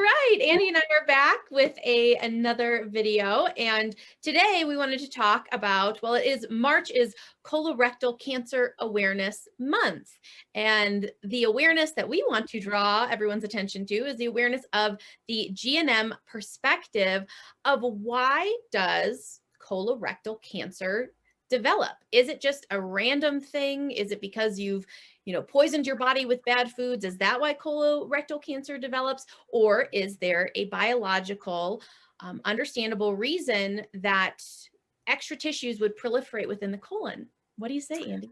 right, Andi and I are back with another video, and today we wanted to talk about, well, March is Colorectal Cancer Awareness Month, and the awareness that we want to draw everyone's attention to is the awareness of the GNM perspective of why does colorectal cancer develop? Is it just a random thing? Is it because you've poisoned your body with bad foods? Is that why colorectal cancer develops? Or is there a biological, understandable reason that extra tissues would proliferate within the colon? What do you say, Andi?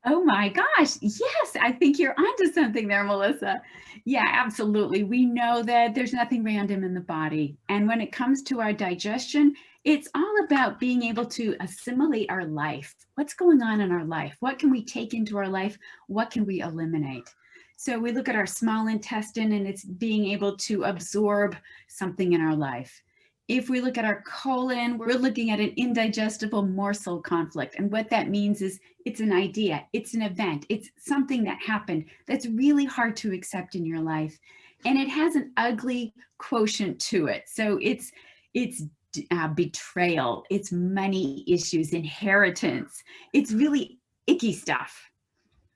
Oh my gosh. Yes, I think you're onto something there, Melissa. Yeah, absolutely. We know that there's nothing random in the body. And when it comes to our digestion, it's all about being able to assimilate our life. What's going on in our life? What can we take into our life? What can we eliminate? So we look at our small intestine and it's being able to absorb something in our life. If we look at our colon, we're looking at an indigestible morsel conflict. And what that means is it's an idea, it's an event, it's something that happened that's really hard to accept in your life. And it has an ugly quotient to it. So it's betrayal, it's money issues, inheritance. It's really icky stuff.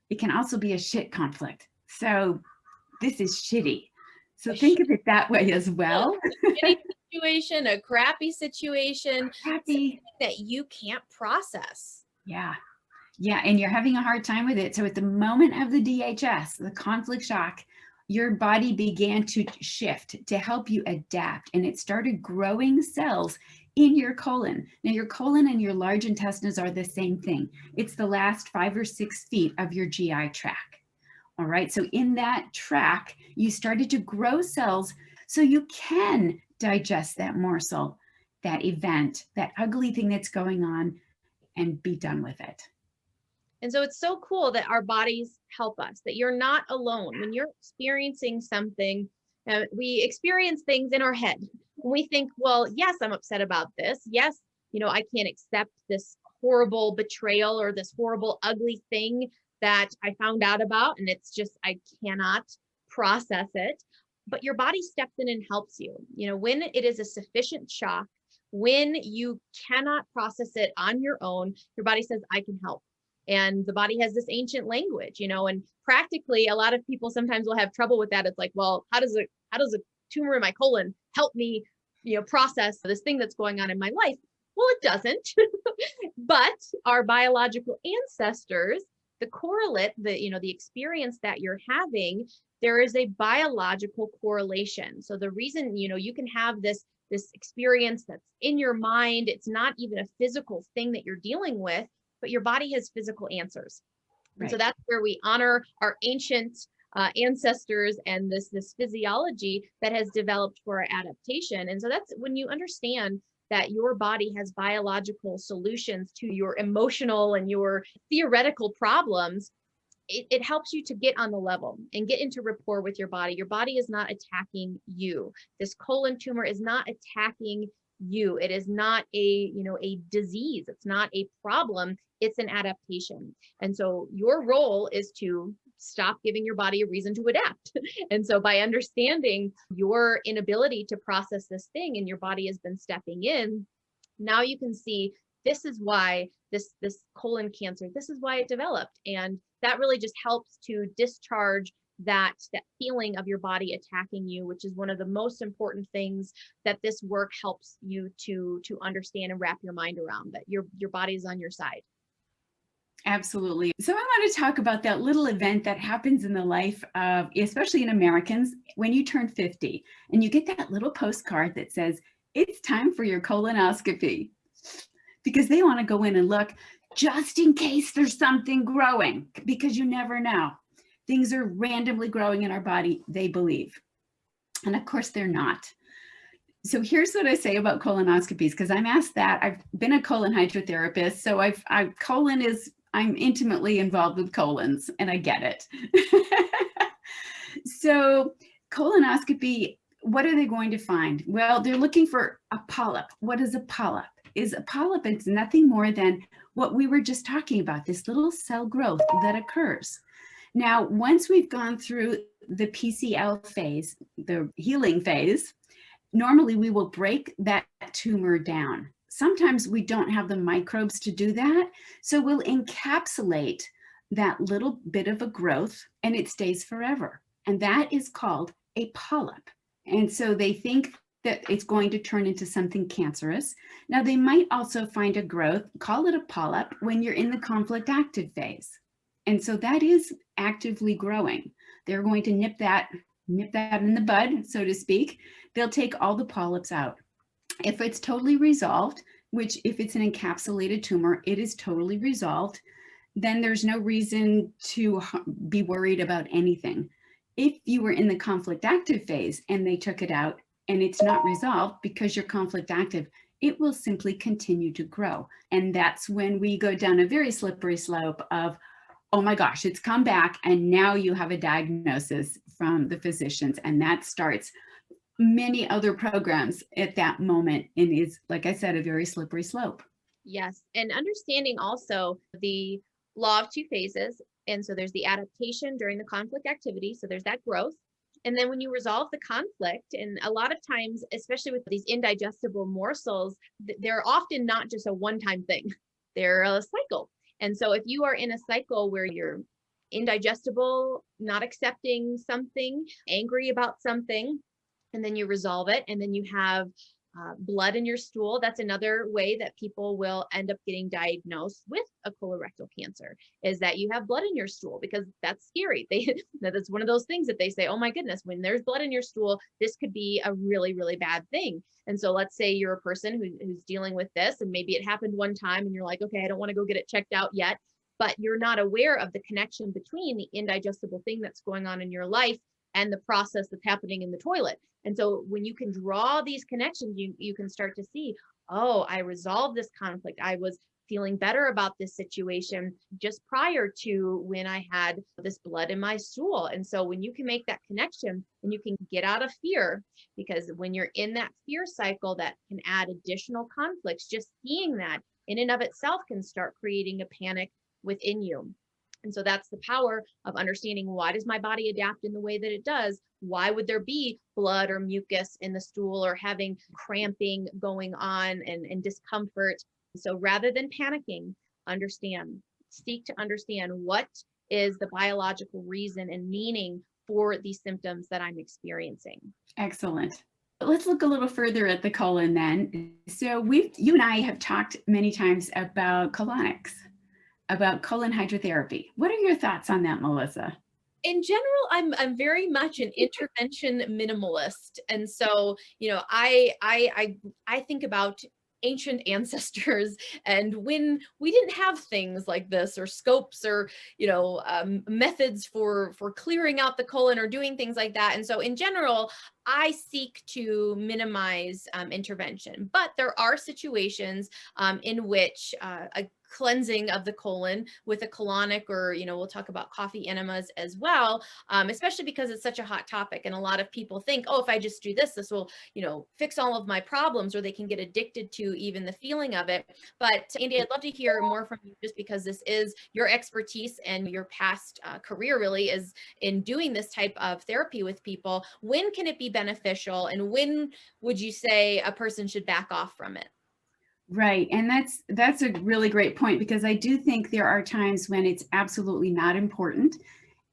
It can also be a shit conflict. So this is shitty. So think of it that way as well. Situation, a crappy situation, Crappy that you can't process. Yeah, and you're having a hard time with it. So at the moment of the DHS, the conflict shock, your body began to shift to help you adapt, and it started growing cells in your colon. Now your colon and your large intestines are the same thing. It's the last 5 or 6 feet of your GI tract. All right, so in that tract, you started to grow cells so you can digest that morsel, that event, that ugly thing that's going on, and be done with it. And so it's so cool that our bodies help us, that you're not alone. When you're experiencing something, we experience things in our head. We think, well, yes, I'm upset about this. Yes, I can't accept this horrible betrayal or this horrible, ugly thing that I found out about. And it's just, I cannot process it. But your body steps in and helps you. When it is a sufficient shock, when you cannot process it on your own, your body says, I can help. And the body has this ancient language, and practically a lot of people sometimes will have trouble with that. It's like, well, how does a tumor in my colon help me, process this thing that's going on in my life? Well, it doesn't. But our biological ancestors, the correlate, the experience that you're having, there is a biological correlation. So the reason, you can have this experience that's in your mind, it's not even a physical thing that you're dealing with, but your body has physical answers. Right. And so that's where we honor our ancient ancestors and this physiology that has developed for our adaptation. And so that's when you understand that your body has biological solutions to your emotional and your theoretical problems. It helps you to get on the level and get into rapport with your body. Your body is not attacking you. This colon tumor is not attacking you. It is not a disease. It's not a problem. It's an adaptation. And so your role is to stop giving your body a reason to adapt. And so by understanding your inability to process this thing and your body has been stepping in, now you can see this is why this colon cancer, this is why it developed. And that really just helps to discharge that feeling of your body attacking you, which is one of the most important things that this work helps you to understand and wrap your mind around, that your body is on your side. Absolutely. So I want to talk about that little event that happens in the life of, especially in Americans, when you turn 50 and you get that little postcard that says, it's time for your colonoscopy, because they want to go in and look just in case there's something growing, because you never know. Things are randomly growing in our body, they believe. And of course they're not. So here's what I say about colonoscopies, because I'm asked that. I've been a colon hydrotherapist, so I'm intimately involved with colons, and I get it. So colonoscopy, what are they going to find? Well, they're looking for a polyp. What is a polyp? A polyp is nothing more than what we were just talking about, this little cell growth that occurs. Now, once we've gone through the PCL phase, the healing phase, normally we will break that tumor down. Sometimes we don't have the microbes to do that, so we'll encapsulate that little bit of a growth and it stays forever. And that is called a polyp. And so they think that it's going to turn into something cancerous. Now, they might also find a growth, call it a polyp, when you're in the conflict active phase. And so that is actively growing. They're going to nip that in the bud, so to speak. They'll take all the polyps out. If it's totally resolved, which if it's an encapsulated tumor, it is totally resolved, then there's no reason to be worried about anything. If you were in the conflict active phase and they took it out and it's not resolved because you're conflict active, it will simply continue to grow. And that's when we go down a very slippery slope of, oh my gosh, it's come back, and now you have a diagnosis from the physicians, and that starts many other programs at that moment, and is, like I said, a very slippery slope. Yes, and understanding also the law of two phases. And so there's the adaptation during the conflict activity, so there's that growth. And then when you resolve the conflict, and a lot of times, especially with these indigestible morsels, they're often not just a one-time thing, they're a cycle. And so if you are in a cycle where you're indigestible, not accepting something, angry about something, and then you resolve it, and then you have blood in your stool, that's another way that people will end up getting diagnosed with a colorectal cancer, is that you have blood in your stool, because that's scary. That's one of those things that they say, oh my goodness, when there's blood in your stool, this could be a really, really bad thing. And so let's say you're a person who's dealing with this, and maybe it happened one time and you're like, okay, I don't want to go get it checked out yet, but you're not aware of the connection between the indigestible thing that's going on in your life and the process that's happening in the toilet. And so when you can draw these connections, you can start to see, oh, I resolved this conflict. I was feeling better about this situation just prior to when I had this blood in my stool. And so when you can make that connection and you can get out of fear, because when you're in that fear cycle, that can add additional conflicts, just seeing that in and of itself can start creating a panic within you. And so that's the power of understanding, why does my body adapt in the way that it does? Why would there be blood or mucus in the stool, or having cramping going on and discomfort? So rather than panicking, seek to understand what is the biological reason and meaning for these symptoms that I'm experiencing. Excellent. Let's look a little further at the colon then. So you and I have talked many times about colonics, about colon hydrotherapy. What are your thoughts on that, Melissa? In general, I'm very much an intervention minimalist. And so, I think about ancient ancestors, and when we didn't have things like this, or scopes, or methods for clearing out the colon or doing things like that. And so in general, I seek to minimize intervention, but there are situations in which a cleansing of the colon with a colonic, or we'll talk about coffee enemas as well, especially because it's such a hot topic, and a lot of people think, oh, if I just do this will fix all of my problems, or they can get addicted to even the feeling of it. But Andi, I'd love to hear more from you, just because this is your expertise and your past career really is in doing this type of therapy with people. When can it be beneficial, and when would you say a person should back off from it? Right. And that's a really great point, because I do think there are times when it's absolutely not important.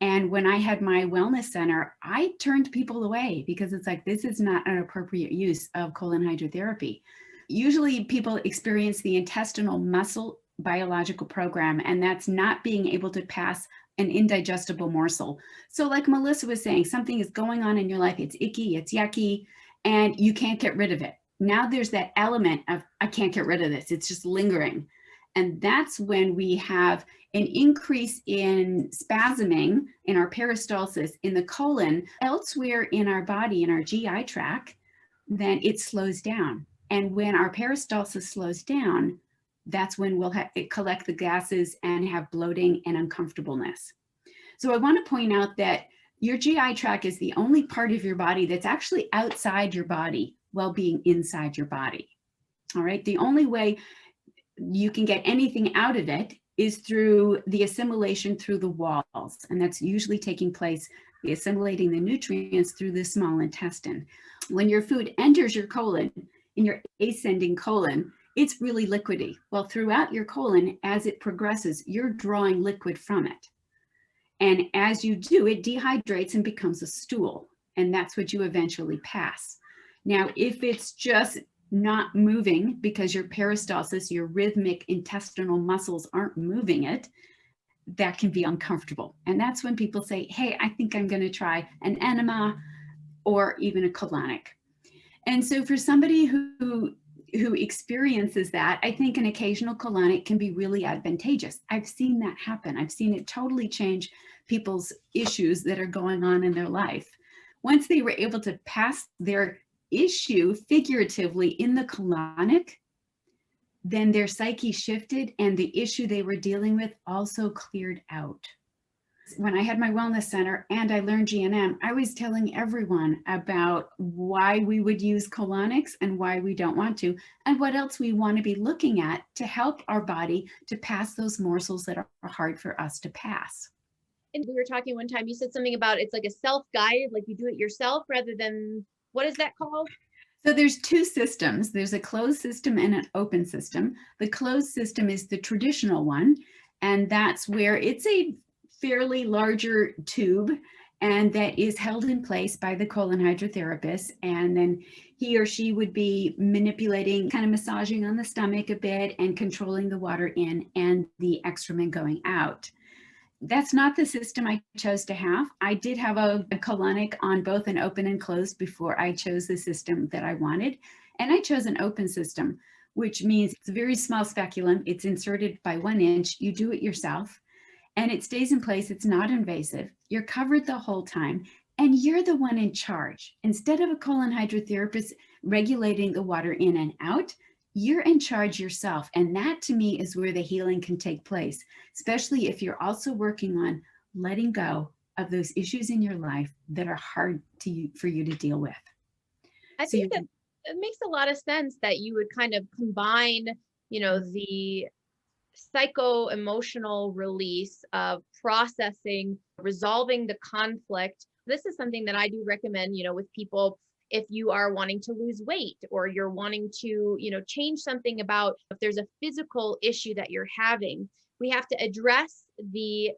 And when I had my wellness center, I turned people away because it's like, this is not an appropriate use of colon hydrotherapy. Usually people experience the intestinal muscle biological program, and that's not being able to pass an indigestible morsel. So like Melissa was saying, something is going on in your life, it's icky, it's yucky, and you can't get rid of it. Now there's that element of, I can't get rid of this, it's just lingering. And that's when we have an increase in spasming in our peristalsis in the colon. Elsewhere in our body, in our GI tract, then it slows down. And when our peristalsis slows down, that's when we'll collect the gases and have bloating and uncomfortableness. So I want to point out that your GI tract is the only part of your body that's actually outside your body while being inside your body. All right. The only way you can get anything out of it is through the assimilation through the walls. And that's usually taking place, assimilating the nutrients through the small intestine. When your food enters your colon, in your ascending colon, it's really liquidy. Well, throughout your colon, as it progresses, you're drawing liquid from it. And as you do, it dehydrates and becomes a stool. And that's what you eventually pass. Now, if it's just not moving because your peristalsis, your rhythmic intestinal muscles aren't moving it, that can be uncomfortable. And that's when people say, hey, I think I'm going to try an enema or even a colonic. And so for somebody who experiences that, I think an occasional colonic can be really advantageous. I've seen that happen. I've seen it totally change people's issues that are going on in their life. Once they were able to pass their issue figuratively in the colonic, then their psyche shifted and the issue they were dealing with also cleared out. When I had my wellness center and I learned GNM, I was telling everyone about why we would use colonics and why we don't want to, and what else we want to be looking at to help our body to pass those morsels that are hard for us to pass. And we were talking one time, you said something about it's like a self-guided, like you do it yourself rather than, what is that called? So there's two systems. There's a closed system and an open system. The closed system is the traditional one, and that's where it's a fairly larger tube, and that is held in place by the colon hydrotherapist. And then he or she would be manipulating, kind of massaging on the stomach a bit and controlling the water in and the excrement going out. That's not the system I chose to have. I did have a colonic on both an open and closed before I chose the system that I wanted. And I chose an open system, which means it's a very small speculum. It's inserted by 1 inch. You do it yourself and it stays in place. It's not invasive. You're covered the whole time and you're the one in charge. Instead of a colon hydrotherapist regulating the water in and out, you're in charge yourself. And that to me is where the healing can take place, especially if you're also working on letting go of those issues in your life that are hard for you to deal with. I think that it makes a lot of sense that you would kind of combine, the psycho-emotional release of processing, resolving the conflict. This is something that I do recommend, with people. If you are wanting to lose weight or you're wanting to, change something about if there's a physical issue that you're having, we have to address the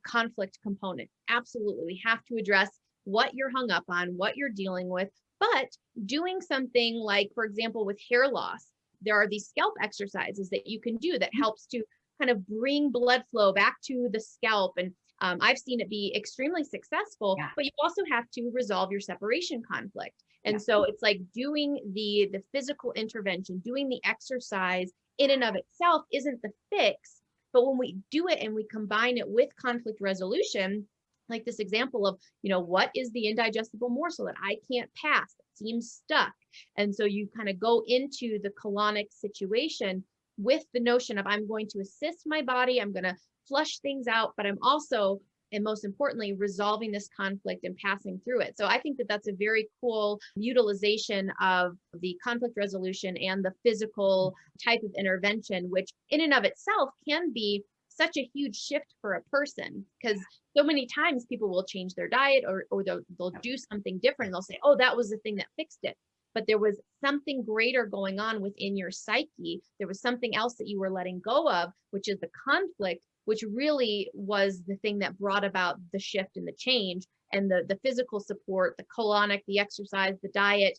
conflict component. Absolutely. We have to address what you're hung up on, what you're dealing with, but doing something like, for example, with hair loss, there are these scalp exercises that you can do that helps to kind of bring blood flow back to the scalp. And I've seen it be extremely successful, but you also have to resolve your separation conflict. And so it's like doing the physical intervention, doing the exercise in and of itself isn't the fix, but when we do it and we combine it with conflict resolution, like this example of, what is the indigestible morsel that I can't pass, that seems stuck. And so you kind of go into the colonic situation with the notion of I'm going to assist my body, I'm going to flush things out, but I'm also, and most importantly, resolving this conflict and passing through it. So I think that that's a very cool utilization of the conflict resolution and the physical type of intervention, which in and of itself can be such a huge shift for a person, because so many times people will change their diet or they'll do something different. They'll say, oh, that was the thing that fixed it. But there was something greater going on within your psyche. There was something else that you were letting go of, which is the conflict, which really was the thing that brought about the shift and the change. And the physical support, the colonic, the exercise, the diet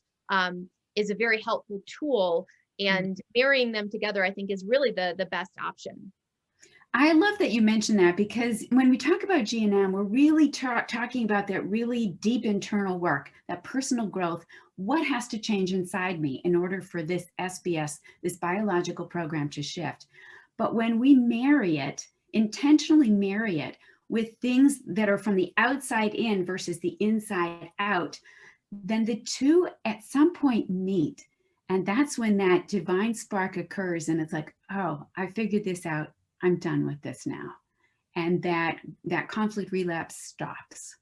is a very helpful tool. And marrying them together, I think, is really the best option. I love that you mentioned that, because when we talk about GNM, we're really talking about that really deep internal work, that personal growth. What has to change inside me in order for this SBS, this biological program, to shift? But when we marry it, intentionally marry it with things that are from the outside in versus the inside out, then the two at some point meet. And that's when that divine spark occurs. And it's like, oh, I figured this out. I'm done with this now. And that conflict relapse stops.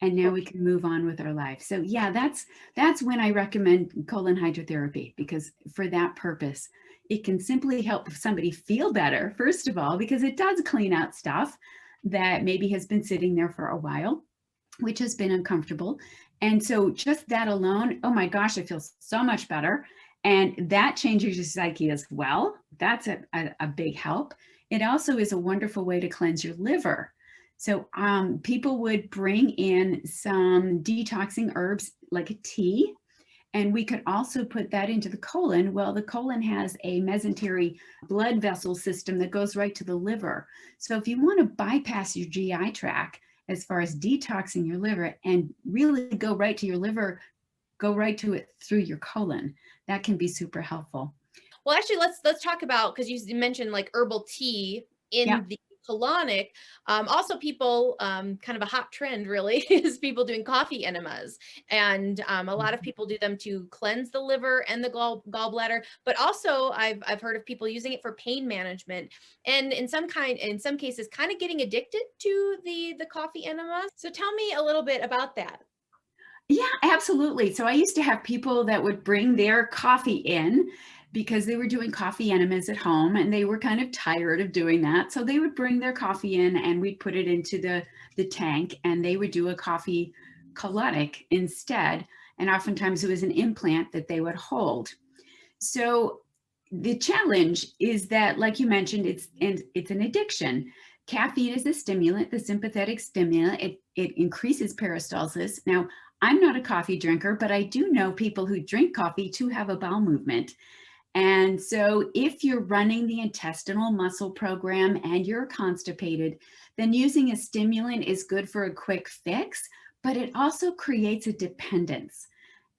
And now we can move on with our life. So yeah, that's when I recommend colon hydrotherapy, because for that purpose, It can simply help somebody feel better, first of all, because it does clean out stuff that maybe has been sitting there for a while, which has been uncomfortable. And so just that alone, oh my gosh, I feel so much better. And that changes your psyche as well. That's a big help. It also is a wonderful way to cleanse your liver. So people would bring in some detoxing herbs like a tea, and we could also put that into the colon. Well, the colon has a mesentery blood vessel system that goes right to the liver. So if you want to bypass your GI tract as far as detoxing your liver and really go right to your liver, go right to it through your colon, that can be super helpful. Well, actually, let's talk about, because you mentioned like herbal tea Yeah. in the colonic. Also, people, kind of a hot trend really is people doing coffee enemas, and a lot of people do them to cleanse the liver and the gallbladder. But also, I've heard of people using it for pain management, and in some cases, kind of getting addicted to the coffee enema. So tell me a little bit about that. Yeah, absolutely. So I used to have people that would bring their coffee in because they were doing coffee enemas at home and they were kind of tired of doing that. So they would bring their coffee in and we'd put it into the tank and they would do a coffee colonic instead. And oftentimes it was an implant that they would hold. So the challenge is that, like you mentioned, it's an addiction. Caffeine is a stimulant, the sympathetic stimulant. It increases peristalsis. Now, I'm not a coffee drinker, but I do know people who drink coffee to have a bowel movement. And so if you're running the intestinal muscle program and you're constipated, then using a stimulant is good for a quick fix, but it also creates a dependence.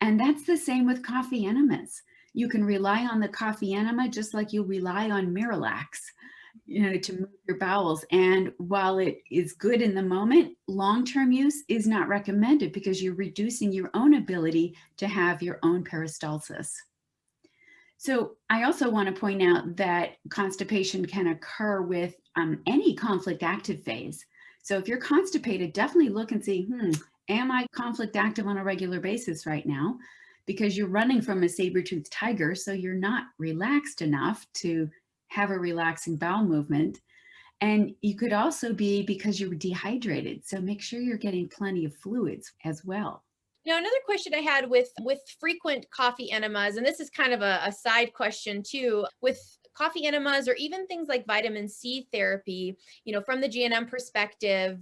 And that's the same with coffee enemas. You can rely on the coffee enema just like you rely on Miralax, to move your bowels. And while it is good in the moment, long-term use is not recommended because you're reducing your own ability to have your own peristalsis. So I also want to point out that constipation can occur with any conflict active phase. So if you're constipated, definitely look and see, am I conflict active on a regular basis right now? Because you're running from a saber-toothed tiger, so you're not relaxed enough to have a relaxing bowel movement. And you could also be because you're dehydrated. So make sure you're getting plenty of fluids as well. Now, another question I had with frequent coffee enemas, and this is kind of a side question too, with coffee enemas or even things like vitamin C therapy, from the GNM perspective,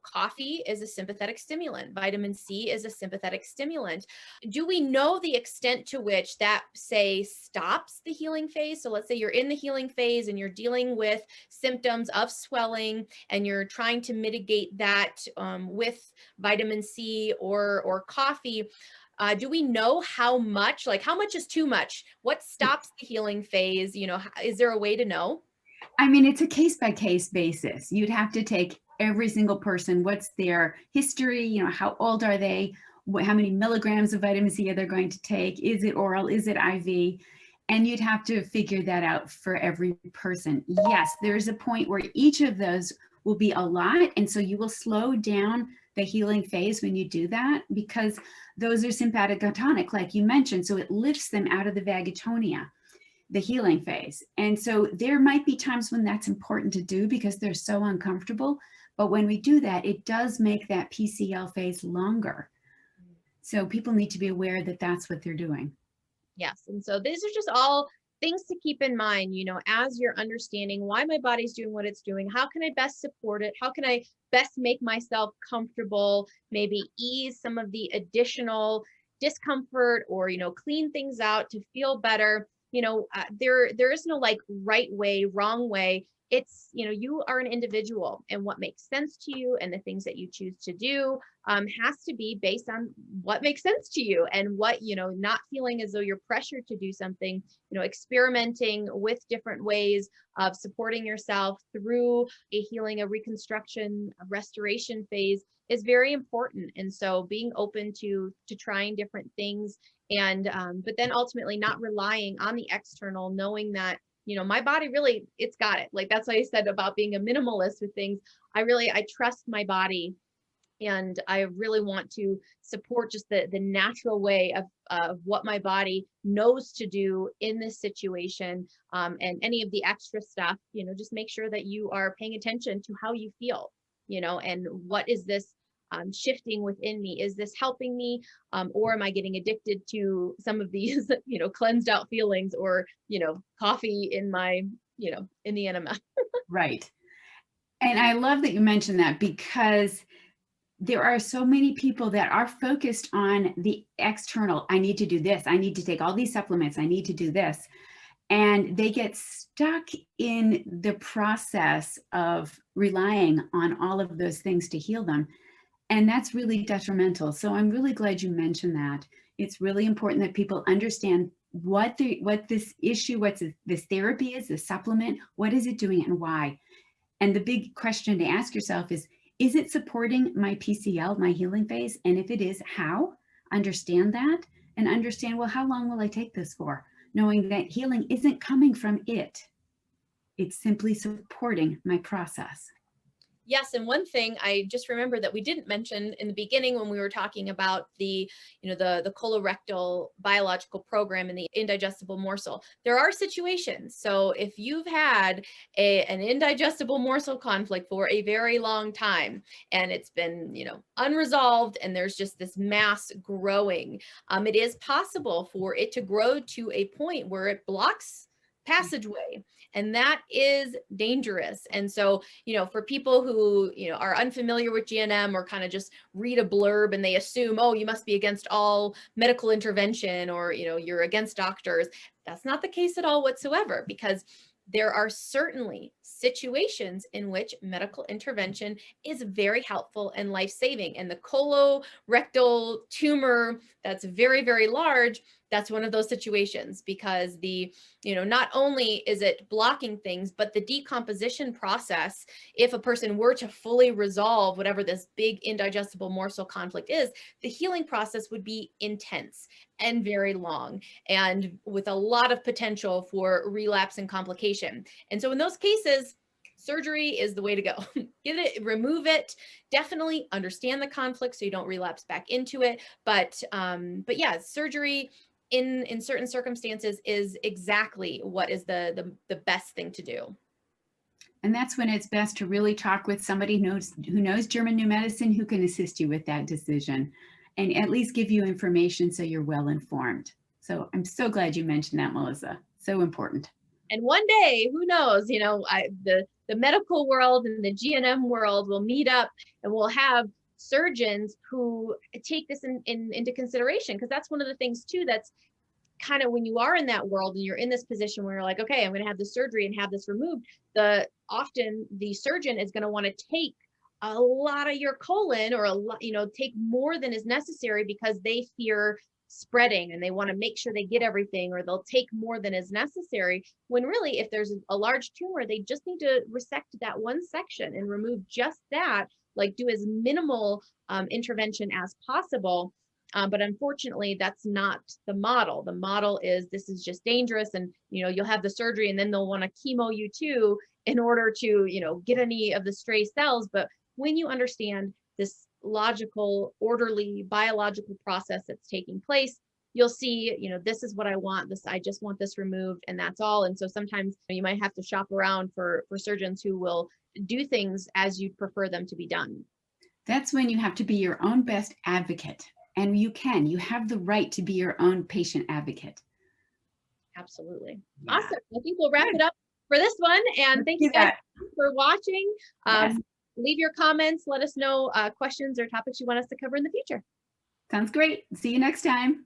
coffee is a sympathetic stimulant. Vitamin C is a sympathetic stimulant. Do we know the extent to which that, say, stops the healing phase? So let's say you're in the healing phase and you're dealing with symptoms of swelling and you're trying to mitigate that with vitamin C or coffee. Do we know how much is too much? What stops the healing phase? Is there a way to know? I mean, it's a case by case basis. You'd have to take every single person, what's their history, how old are they, how many milligrams of vitamin C are they going to take, is it oral, is it IV? And you'd have to figure that out for every person. Yes, there's a point where each of those will be a lot. And so you will slow down the healing phase when you do that, because those are sympathogonic, like you mentioned. So it lifts them out of the vagitonia, the healing phase. And so there might be times when that's important to do because they're so uncomfortable. But when we do that, it does make that PCL phase longer. So people need to be aware that that's what they're doing. Yes. And so these are just all things to keep in mind, as you're understanding why my body's doing what it's doing. How can I best support it? How can I best make myself comfortable, maybe ease some of the additional discomfort or, clean things out to feel better. There is no like right way, wrong way. It's, you are an individual and what makes sense to you and the things that you choose to do has to be based on what makes sense to you and what, not feeling as though you're pressured to do something, experimenting with different ways of supporting yourself through a healing, a reconstruction, a restoration phase is very important. And so being open to trying different things and, but then ultimately not relying on the external, knowing that my body really, it's got it. Like, that's why I said about being a minimalist with things. I trust my body And I really want to support just the natural way of what my body knows to do in this situation. And any of the extra stuff, just make sure that you are paying attention to how you feel, and what is this shifting within me? Is this helping me? Or am I getting addicted to some of these, cleansed out feelings, or, coffee in my, in the enema? Right. And I love that you mentioned that, because there are so many people that are focused on the external. I need to do this. I need to take all these supplements. I need to do this. And they get stuck in the process of relying on all of those things to heal them. And that's really detrimental. So I'm really glad you mentioned that. It's really important that people understand what this issue, this therapy is, this supplement, what is it doing and why? And the big question to ask yourself is it supporting my PCL, my healing phase? And if it is, how? Understand that, and understand, well, how long will I take this for? Knowing that healing isn't coming from it. It's simply supporting my process. Yes, and one thing I just remember that we didn't mention in the beginning when we were talking about the colorectal biological program and the indigestible morsel, there are situations. So if you've had an indigestible morsel conflict for a very long time, and it's been, unresolved, and there's just this mass growing, it is possible for it to grow to a point where it blocks passageway, and that is dangerous. And so, for people who, are unfamiliar with GNM, or kind of just read a blurb and they assume, oh, you must be against all medical intervention, or, you're against doctors. That's not the case at all whatsoever, because there are certainly situations in which medical intervention is very helpful and life-saving. And the colorectal tumor that's very, very large, that's one of those situations, because not only is it blocking things, but the decomposition process, if a person were to fully resolve whatever this big indigestible morsel conflict is, the healing process would be intense and very long, and with a lot of potential for relapse and complication. And so in those cases, surgery is the way to go. Remove it. Definitely understand the conflict so you don't relapse back into it. But yeah, surgery in certain circumstances is exactly what is the best thing to do. And that's when it's best to really talk with somebody who knows German New Medicine, who can assist you with that decision and at least give you information so you're well informed. So I'm so glad you mentioned that, Melissa. So important. And one day, who knows, the medical world and the GNM world will meet up, and we'll have surgeons who take this into consideration, because that's one of the things too, that's kind of when you are in that world and you're in this position where you're like, okay, I'm going to have this surgery and have this removed, often the surgeon is going to want to take a lot of your colon, or take more than is necessary, because they fear spreading and they want to make sure they get everything, or they'll take more than is necessary, when really, if there's a large tumor, they just need to resect that one section and remove just that, like do as minimal intervention as possible. But unfortunately, that's not the model. The model is, this is just dangerous, and you'll have the surgery and then they'll want to chemo you too in order to get any of the stray cells. But when you understand this logical, orderly, biological process that's taking place, you'll see, this is what I want. I just want this removed, and that's all. And so sometimes you might have to shop around for surgeons who will do things as you'd prefer them to be done. That's when you have to be your own best advocate. And you have the right to be your own patient advocate. Absolutely. Yeah. Awesome. I think we'll wrap it up for this one. And thank you guys for watching. Yes. Leave your comments. Let us know questions or topics you want us to cover in the future. Sounds great. See you next time.